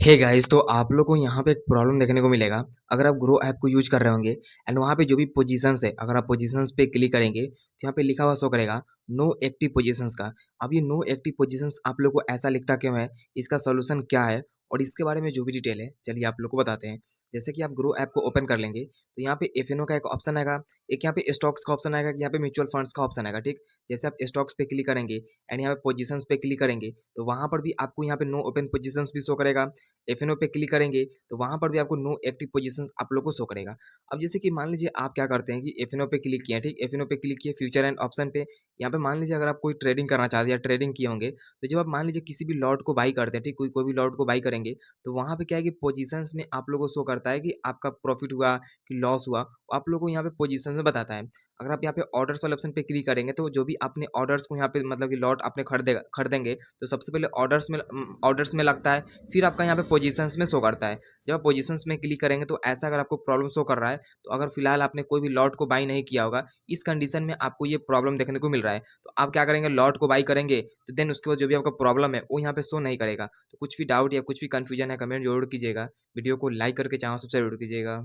Hey guys, तो आप लोग को यहाँ पे एक प्रॉब्लम देखने को मिलेगा। अगर आप ग्रो ऐप को यूज कर रहे होंगे एंड वहाँ पे जो भी पोजीशंस है, अगर आप पोजीशंस पे क्लिक करेंगे तो यहाँ पे लिखा हुआ शो करेगा नो एक्टिव पोजीशंस का। अब ये नो एक्टिव पोजीशंस आप लोग को ऐसा लिखता क्यों है, इसका सोल्यूशन क्या है और इसके बारे में जो भी डिटेल है चलिए आप लोग को बताते हैं। जैसे कि आप ग्रो ऐप को ओपन कर लेंगे तो यहाँ पे एफएनओ का एक ऑप्शन आएगा, एक यहाँ पे स्टॉक्स का ऑप्शन आएगा, यहाँ पे म्यूचुअल फंड्स का ऑप्शन आएगा। ठीक, जैसे आप स्टॉक्स पे क्लिक करेंगे एंड यहाँ पे पोजीशंस पे क्लिक करेंगे तो वहाँ पर भी आपको यहाँ पे नो ओपन पोजीशंस भी शो करेगा। एफएनओ पे क्लिक करेंगे तो वहाँ पर भी आपको नो एक्टिव पोजीशंस आप लोग को शो करेगा। अब जैसे कि मान लीजिए आप क्या करते हैं कि एफएनओ पे क्लिक किए, ठीक, एफएनओ पे क्लिक किए फ्यूचर एंड ऑप्शन पे। यहाँ पे मान लीजिए अगर आप कोई ट्रेडिंग करना चाहते हैं या ट्रेडिंग किए होंगे तो जब आप मान लीजिए किसी भी लॉट को बाई करते हैं, ठीक, कोई कोई भी लॉट को बाई करेंगे तो वहाँ पे क्या है कि पोजीशंस में आप लोगों को शो करता है कि आपका प्रॉफिट हुआ कि लॉस हुआ, आप लोगों को यहाँ पे पोजीशन में बताता है। अगर आप यहाँ पे ऑर्डर्स वाले ऑप्शन पे क्लिक करेंगे तो जो भी अपने ऑर्डर्स को यहाँ पे मतलब कि लॉट आपने खरीदेंगे तो सबसे पहले ऑर्डर्स में लगता है, फिर आपका यहाँ पे पोजीशंस में शो करता है। जब आप पोजीशंस में क्लिक करेंगे तो ऐसा अगर आपको प्रॉब्लम शो कर रहा है तो अगर फिलहाल आपने कोई भी लॉट को बाई नहीं किया होगा, इस कंडीशन में आपको ये प्रॉब्लम देखने को मिल रहा है, तो आप क्या करेंगे, लॉट को बाई करेंगे तो देन उसके बाद जो भी आपका प्रॉब्लम है वो यहाँ पे शो नहीं करेगा। तो कुछ भी डाउट या कुछ भी कंफ्यूजन है कमेंट जरूर कीजिएगा, वीडियो को लाइक करके चैनल सब्सक्राइब जरूर कीजिएगा।